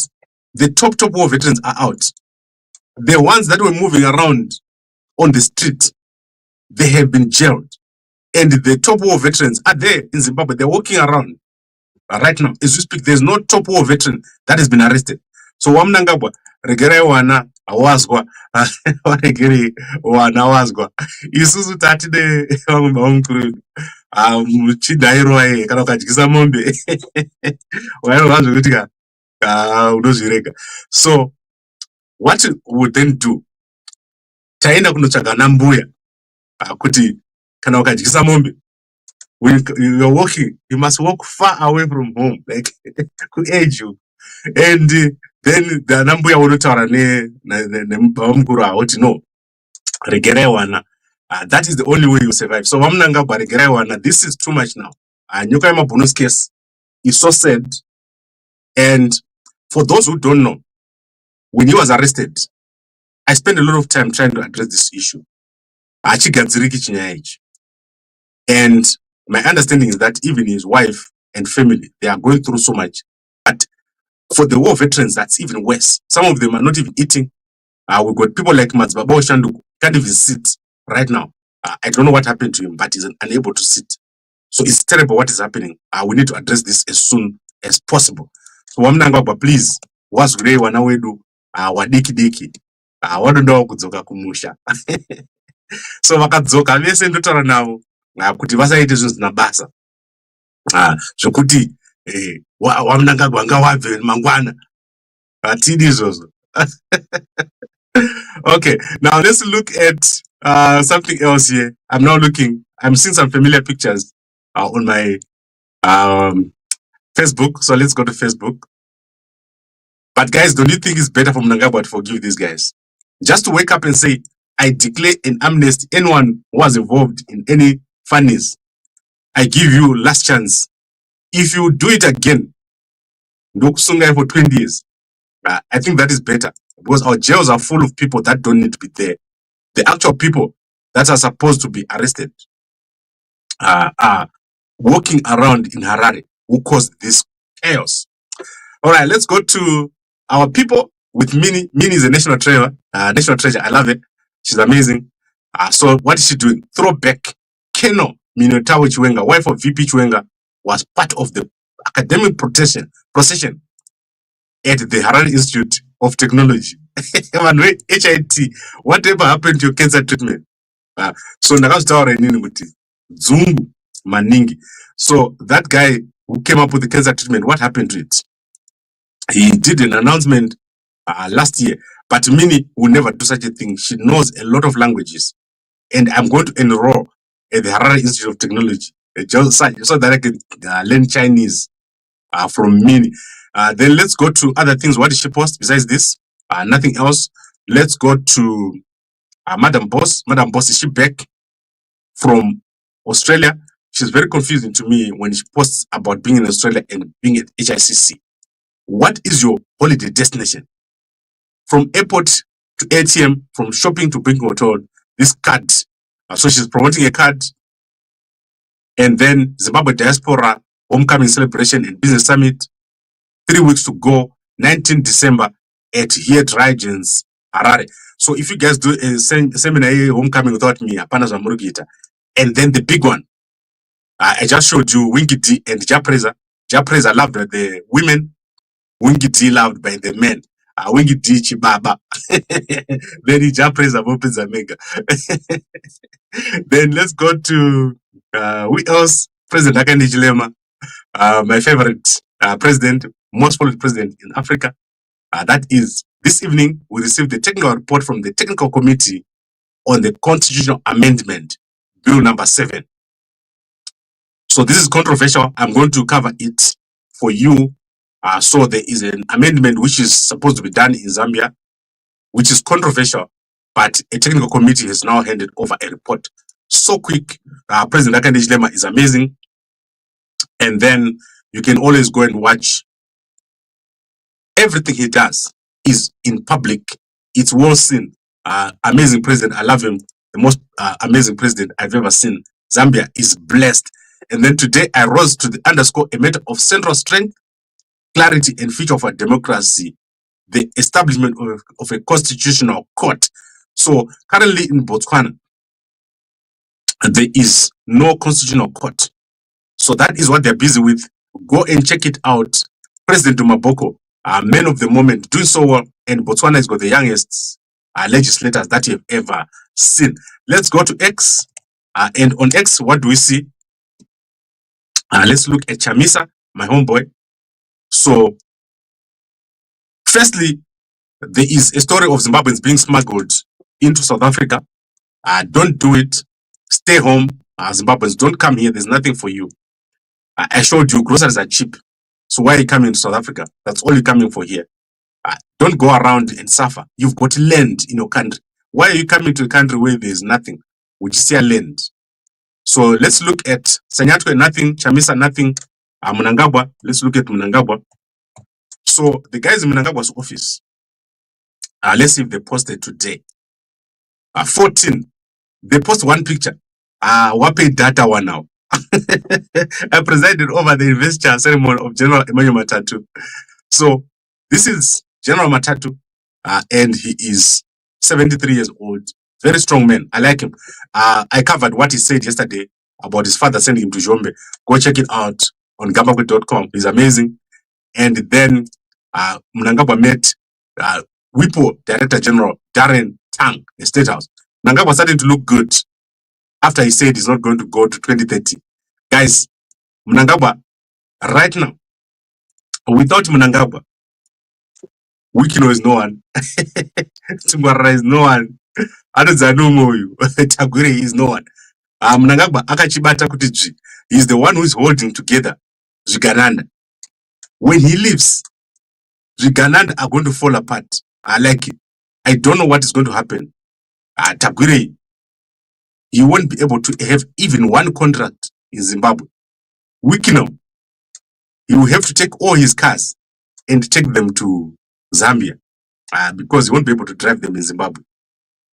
The top war veterans are out. The ones that were moving around on the street, they have been jailed. And the top war veterans are there in Zimbabwe. They're walking around. Right now, as we speak, there's no top war veteran that has been arrested. So Mnangagwa, regerai wana awazgwa, regerai wana awazgwa. Isusu tatide wamukuru, chidairwa kana ukajikisa mombe. Waero wazo kutika unozvirega. So what we would then do? Taenda kunotsvaga nambuya kuti kana ukajikisa mombe. When you're walking, you must walk far away from home, like could age you. And then the number you want to tell no, regerai wana. That is the only way you survive. So Mnangagwa regerai wana. This is too much now. Nyoka Mabunu's case is so sad. And for those who don't know, when he was arrested, I spent a lot of time trying to address this issue. And my understanding is that even his wife and family, they are going through so much. But for the war veterans, that's even worse. Some of them are not even eating. We've got people like Matsbaba Shandu can't even sit right now. I don't know what happened to him, but he's unable to sit. So it's terrible what is happening. We need to address this as soon as possible. So Mnangagwa, please, was grey wanawedu wadiki diki. Wadondo kudzoka kumusha. So vakadzoka vese ndotaura navo kuti vasaite zvinhu zvina basa zvokuti waMnangagwa anga wabve mangwana atidi izvozvo. Okay, now let's look at something else here. I'm seeing some familiar pictures on my Facebook. So let's go to Facebook. But guys, don't you think it's better for Mnangagwa to forgive these guys? Just to wake up and say, I declare an amnesty. Anyone who was involved in any funnies, I give you last chance. If you do it again, for 20 years, I think that is better. Because our jails are full of people that don't need to be there. The actual people that are supposed to be arrested walking around in Harare who caused this chaos. All right, let's go to our people with Minnie. Minnie is a national treasure. National treasure. I love it. She's amazing. So what is she doing? Throwback. Keno Minotawe Chiwenga, wife of VP Chiwenga, was part of the academic procession at the Harare Institute of Technology. HIT. Whatever happened to your cancer treatment? So ndakazitaura inini kuti dzungu maningi. So that guy who came up with the cancer treatment, what happened to it? He did an announcement last year, but Minnie will never do such a thing. She knows a lot of languages, and I'm going to enroll at the Harare Institute of Technology so that I can learn Chinese from Minnie. Then let's go to other things. What did she post besides this? Nothing else. Let's go to Madam Boss. Madam Boss, is she back from Australia? She's very confusing to me when she posts about being in Australia and being at HICC. What is your holiday destination? From airport to ATM, from shopping to banking hotel, this card. So she's promoting a card. And then Zimbabwe Diaspora Homecoming Celebration and Business Summit. 3 weeks to go, 19 December at Herald Regions, Harare. So if you guys do a seminar homecoming without me, and then the big one, I just showed you Winky D and Prayzah. Prayzah loved the women, Winky D loved by the men. Winky D Chibaba. Then Prayzah opens a mega. Then let's go to who else? President Hakainde Hichilema, my favorite president, most followed president in Africa. That is, this evening we received the technical report from the technical committee on the constitutional amendment, bill number 7. So this is controversial. I'm going to cover it for you. So there is an amendment which is supposed to be done in Zambia, which is controversial, but a technical committee has now handed over a report. So quick. President Hakainde Hichilema is amazing. And then you can always go and watch. Everything he does is in public. It's well seen. Amazing president. I love him. The most amazing president I've ever seen. Zambia is blessed. And then today I rose to the underscore a matter of central strength, clarity, and future of our democracy. The establishment of a constitutional court. So currently in Botswana, there is no constitutional court. So that is what they're busy with. Go and check it out. President Maboko, man of the moment, doing so well, and Botswana has got the youngest legislators that you've ever seen. Let's go to X. And on X, what do we see? Let's look at Chamisa, my homeboy. So, firstly, there is a story of Zimbabweans being smuggled into South Africa. Don't do it. Stay home. Zimbabweans, don't come here. There's nothing for you. I showed you groceries are cheap. So why are you coming to South Africa? That's all you're coming for here. Don't go around and suffer. You've got land in your country. Why are you coming to a country where there's nothing? We just see a land. So let's look at Sanyatwe, nothing. Chamisa, nothing. Mnangagwa. Let's look at Mnangagwa. So the guys in Mnangagwa's office. Let's see if they posted today. 14. They post one picture. Wape data one now. I presided over the investiture ceremony of General Emmanuel Matutu. So this is General Matutu, and he is 73 years old. Very strong man. I like him. I covered what he said yesterday about his father sending him to Jombe. Go check it out on gambagwe.com. He's amazing. And then Mnangagwa met WIPO Director General Darren Tang, the State House. Mnangagwa started to look good after he said he's not going to go to 2030. Guys, Mnangagwa, right now, without Mnangagwa, Wikino is no one. Tumara is no one. ZANU Tagwirei is no one. Mnangagwa akachibata kuti he's the one who is holding together Zvigananda. When he leaves, Zvigananda are going to fall apart. I like it. I don't know what is going to happen. Tagwirei, he won't be able to have even one contract in Zimbabwe. Wikino, he will have to take all his cars and take them to Zambia because he won't be able to drive them in Zimbabwe.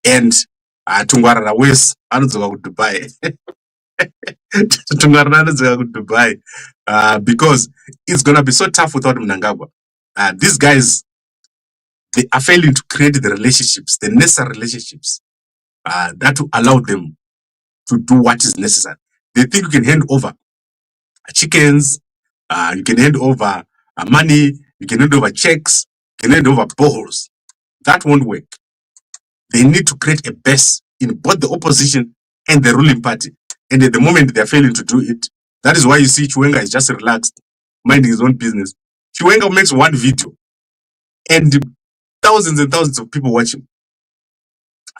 And Tungwarara West, Anzoga to Dubai. to Dubai, because it's gonna be so tough without Mnangagwa. These guys, they are failing to create the relationships, the necessary relationships, that will allow them to do what is necessary. They think you can hand over chickens, you can hand over money, you can hand over checks, you can hand over boreholes. That won't work. They need to create a base in both the opposition and the ruling party. And at the moment, they are failing to do it. That is why you see Chiwenga is just relaxed, minding his own business. Chiwenga makes one video, and thousands and thousands of people watch him.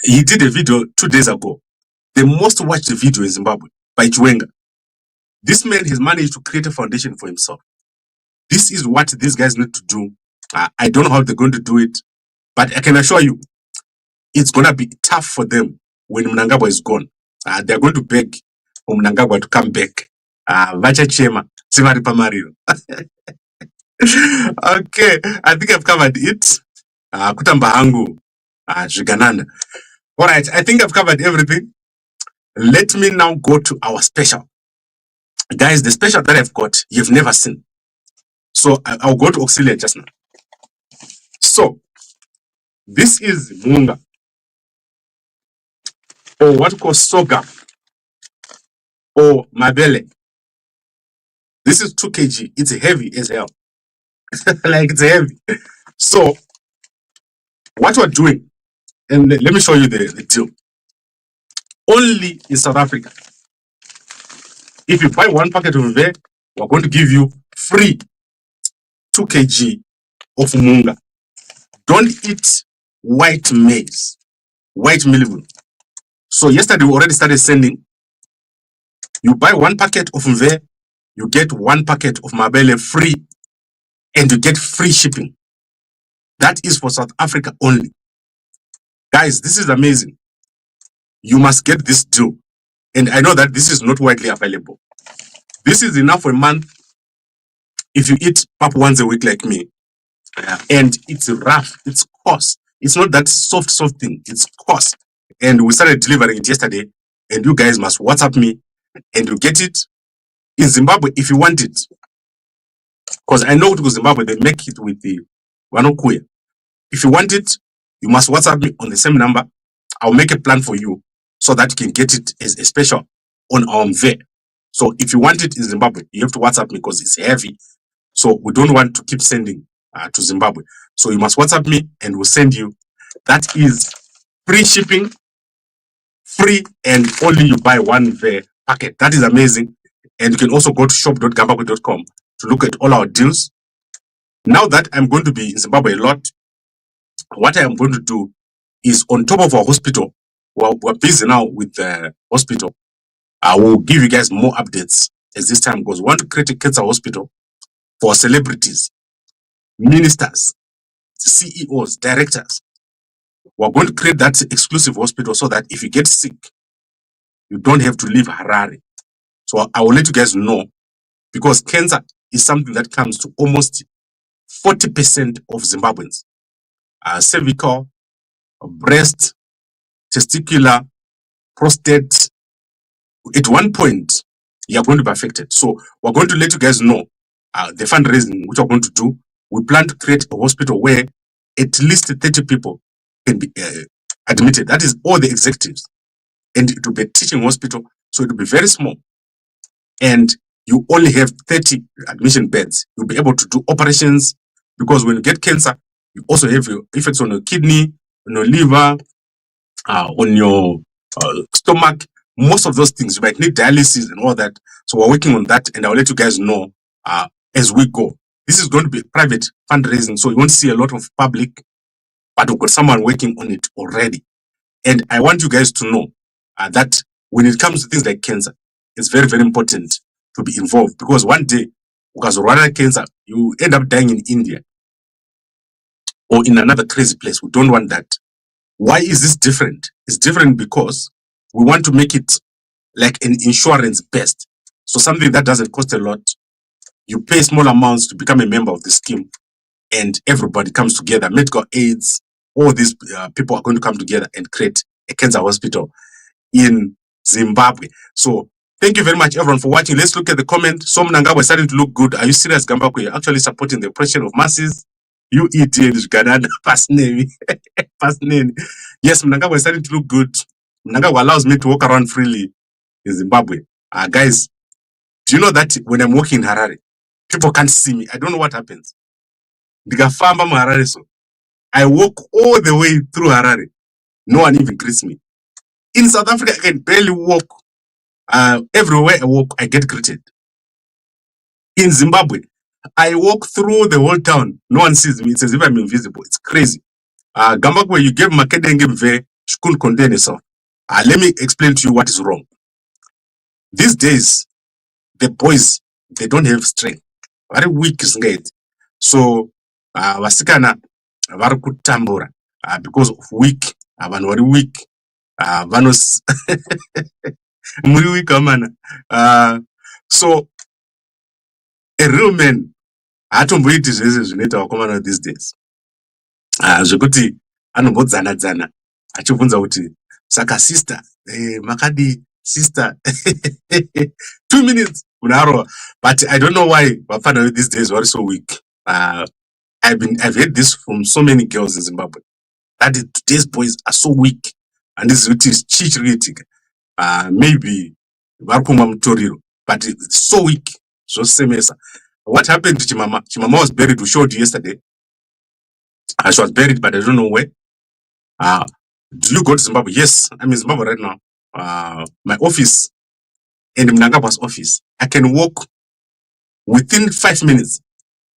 He did a video 2 days ago, the most watched video in Zimbabwe by Chiwenga. This man has managed to create a foundation for himself. This is what these guys need to do. I don't know how they're going to do it, but I can assure you, it's going to be tough for them when Mnangagwa is gone. They're going to beg for Mnangagwa to come back. Vacha chema, sivari pamariro. Okay, I think I've covered it. Kutamba hangu, zvigananda. All right, I think I've covered everything. Let me now go to our special. Guys, the special that I've got, you've never seen. So I'll go to auxiliary just now. So, this is Munga, or what we call soga, or mabele. This is 2 kg. It's heavy as hell. Like, it's heavy. So, what we're doing, and let me show you the deal. Only in South Africa, if you buy 1 packet of Mve, we're going to give you free 2 kg of Munga. Don't eat white maize, white millet. So yesterday we already started sending. You buy 1 packet of Mve, you get 1 packet of Mabele free, and you get free shipping. That is for South Africa only. Guys, this is amazing. You must get this deal. And I know that this is not widely available. This is enough for a month if you eat pap once a week like me. And it's rough, it's coarse. It's not that soft thing, it's coarse. And we started delivering it yesterday, and you guys must WhatsApp me and you get it in Zimbabwe if you want it. Because I know to Zimbabwe, they make it with the Wanokuya. If you want it, you must WhatsApp me on the same number. I'll make a plan for you so that you can get it as a special on our Mve. So if you want it in Zimbabwe, you have to WhatsApp me because it's heavy. So we don't want to keep sending to Zimbabwe. So you must WhatsApp me and we'll send you. That is free shipping, free, and only you buy 1 Mve packet. That is amazing. And you can also go to shop.gambako.com to look at all our deals. Now that I'm going to be in Zimbabwe a lot, what I am going to do is on top of our hospital, we're busy now with the hospital. I will give you guys more updates as this time goes. We want to create a cancer hospital for celebrities, ministers, CEOs, directors. We're going to create that exclusive hospital so that if you get sick, you don't have to leave Harare. So I will let you guys know, because cancer is something that comes to almost 40% of Zimbabweans. Cervical, breast, testicular, prostate. At one point, you are going to be affected. So we're going to let you guys know the fundraising which we're going to do. We plan to create a hospital where at least 30 people can be admitted. That is all the executives. And it will be a teaching hospital, so it will be very small. And you only have 30 admission beds. You'll be able to do operations, because when you get cancer, you also have your effects on your kidney, on your liver, on your stomach. Most of those things, you might need dialysis and all that. So we're working on that, and I'll let you guys know as we go. This is going to be private fundraising, so you won't see a lot of public, but we've got someone working on it already. And I want you guys to know that when it comes to things like cancer, it's very, very important to be involved, because one day, because of cancer, you end up dying in India or in another crazy place. We don't want that. Why is this different? It's different because we want to make it like an insurance based. So something that doesn't cost a lot. You pay small amounts to become a member of the scheme, and everybody comes together. Medical aids, all these people are going to come together and create a cancer hospital in Zimbabwe. So Thank you very much, everyone, for watching. Let's look at the comment. So Mnangagwa is starting to look good. Are you serious, Gambakwe? You're actually supporting the oppression of masses. You idiot, Uganda. First name. Yes, Mnangagwa is starting to look good. Mnangagwa allows me to walk around freely in Zimbabwe. Guys, do you know that when I'm walking in Harare, people can't see me? I don't know what happens. Ndikafamba mu Harare, so I walk all the way through Harare. No one even greets me. In South Africa, I can barely walk. Everywhere I walk, I get greeted. In Zimbabwe, I walk through the whole town. No one sees me. It's as if I'm invisible. It's crazy. Gambakwe, you gave Makedenge mve, she couldn't contain herself. Let me explain to you what is wrong. These days, the boys, they don't have strength. Very weak, isn't so vasikana vari kutambura because of weak. Vanhu vari weak. Vanos muri weak amana. So a real man hatomboiti zvese zvinoita vakomana these days. Zvekuti anombodzana dzana achibvunza kuti saka sister makadi sister 2 minutes unaro. But I don't know why vafana these days are so weak. I've heard this from so many girls in Zimbabwe that today's boys are so weak, and this is chichiritic. Maybe varikumwa mutoriro, but it's so weak. So semesa. What happened to Chimama? Chimama was buried. We showed you yesterday. She was buried, but I don't know where. Do you go to Zimbabwe? Yes, I'm in Zimbabwe right now. My office and Mnangagwa's office, I can walk within 5 minutes.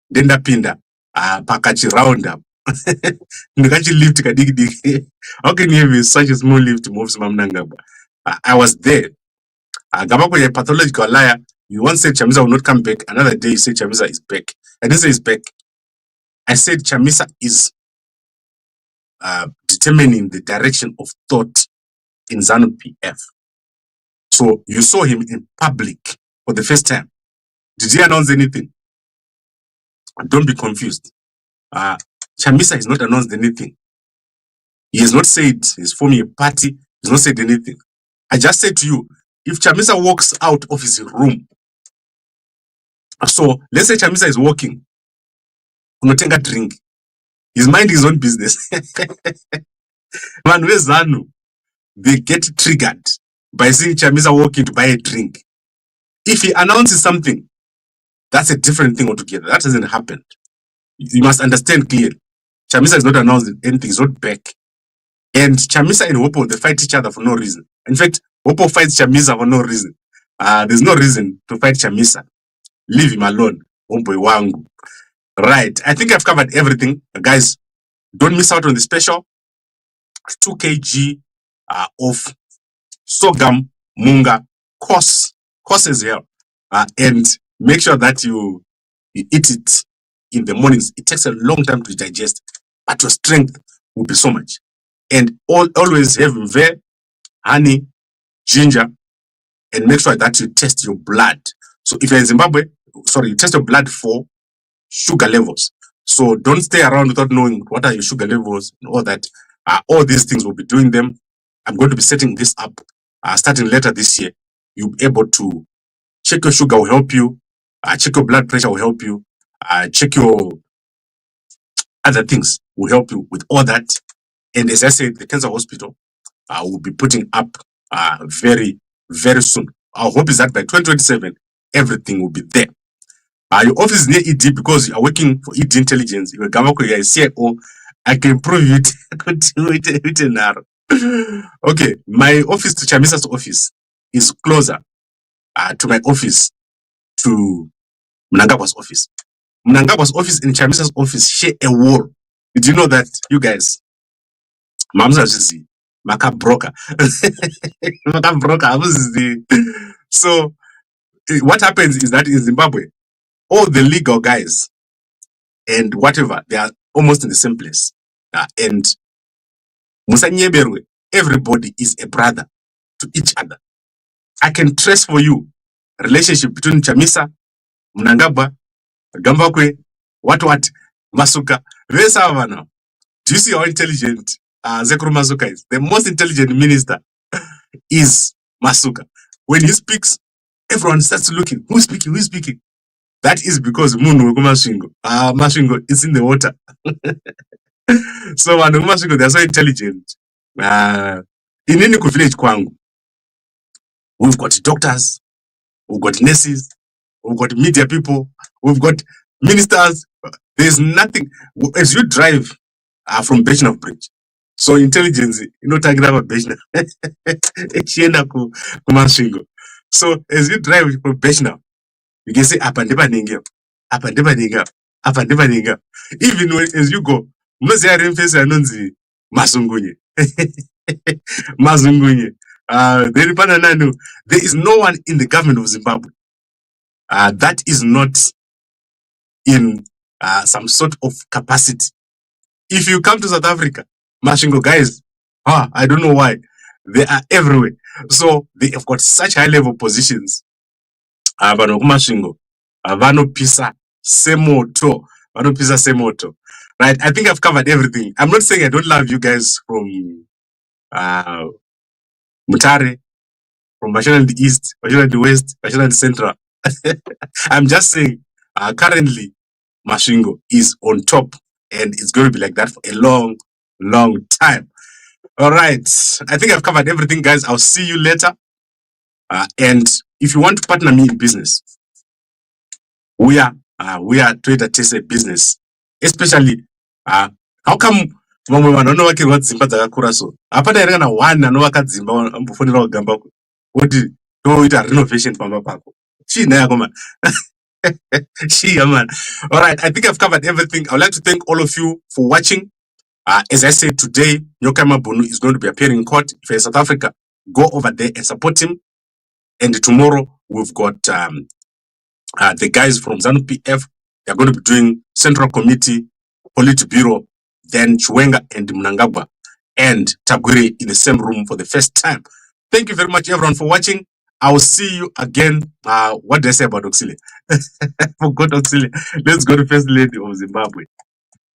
Then the pinda, pakachi round up. Ndikachi lift kadigi. How can you have such a small lift to move to Mnangagwa? I was there. Gambakwe, a pathological liar. You once said Chamisa will not come back. Another day you said Chamisa is back. I didn't say he's back. I said Chamisa is determining the direction of thought in ZANU PF. So you saw him in public for the first time. Did he announce anything? Don't be confused. Chamisa has not announced anything. He has not said he's forming a party. He has not said anything. I just said to you, if Chamisa walks out of his room, so let's say Chamisa is walking, not take a drink. He's minding his own business. Man, where's ZANU? They get triggered by seeing Chamisa walking to buy a drink. If he announces something, that's a different thing altogether. That hasn't happened. You must understand clearly. Chamisa is not announcing anything, he's not back. And Chamisa and Hopo, they fight each other for no reason. In fact, Hopo fights Chamisa for no reason. There's no reason to fight Chamisa. Leave him alone. Homeboy wangu. Right. I think I've covered everything. Guys, don't miss out on the special 2 kg of sorghum munga course as well. And make sure that you eat it in the mornings. It takes a long time to digest, but your strength will be so much. And always have mve, honey, ginger, and make sure that you test your blood. So if you're in Zimbabwe, you test your blood for sugar levels. So don't stay around without knowing what are your sugar levels and all that. All these things, we'll be doing them. I'm going to be setting this up starting later this year. You'll be able to check your sugar, will help you. Check your blood pressure, will help you. Check your other things, will help you with all that. And as I said, the cancer hospital will be putting up very, very soon. Our hope is that by 2027, everything will be there. Your office is near ED because you are working for ED Intelligence. You are a CIO. I can prove it. Okay, my office to Chamisa's office is closer to my office to Mnangagwa's office. Mnangagwa's office and Chamisa's office share a wall. Did you know that, you guys? Mamza Zizi, Maka broker. Maka broker. So, what happens is that in Zimbabwe, all the legal guys and whatever, they are almost in the same place. And Musanyeberwe, everybody is a brother to each other. I can trace for you relationship between Chamisa, Mnangagwa, Gambakwe, what, Masuka. Now. Do you see how intelligent Zekuru Masuka is? The most intelligent minister is Masuka. When he speaks, Everyone starts looking. Who's speaking? Who's speaking? That is because Munu Mashingo. Mashingo is in the water. So Mashingo, they're so intelligent. In any village kwangu, we've got doctors, we've got nurses, we've got media people, we've got ministers. There's nothing. As you drive from Bechna Bridge, so intelligence, tagira about Bechna. So as you drive from Bechna, you can say up and down, up and down, up and down. Even as you go, Masungunye. Mazungunye. There is no one in the government of Zimbabwe that is not in some sort of capacity. If you come to South Africa, Mashingo guys, I don't know why, they are everywhere. So they have got such high level positions. Mashingo, Vano Pisa Semoto, Right, I think I've covered everything. I'm not saying I don't love you guys from Mutare, from Bashana the East, Bashana the West, Bashana the Central. I'm just saying, currently, Mashingo is on top, and it's going to be like that for a long, long time. All right, I think I've covered everything, guys. I'll see you later. And if you want to partner me in business, we are Trader Tese business, especially how come vamwe vanhu vanovakirwa dzimba dzakakura so hapana here kana one anovaka dzimba ambofonera kugamba kuti toita renovation pamba pako chiina yako man. Shia man. All right, I think I've covered everything. I would like to thank all of you for watching. As I said, today Nyokama Bunu is going to be appearing in court. If you're in South Africa, go over there and support him. And tomorrow we've got the guys from ZANU PF. They're going to be doing Central Committee, Politburo, then Chiwenga and Mnangagwa and Tagwirei in the same room for the first time. Thank you very much, everyone, for watching. I will see you again. What did I say about Oxile? I forgot Oxile. Let's go to First Lady of Zimbabwe.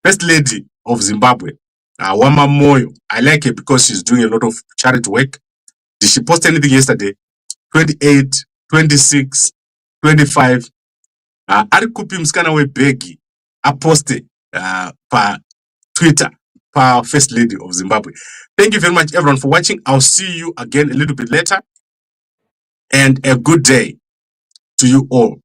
First Lady of Zimbabwe, Wama Moyo. I like it because she's doing a lot of charity work. Did she post anything yesterday? 28, 26, 25. Arikupi mskana we begi. I posted pa Twitter, pa First Lady of Zimbabwe. Thank you very much, everyone, for watching. I'll see you again a little bit later. And a good day to you all.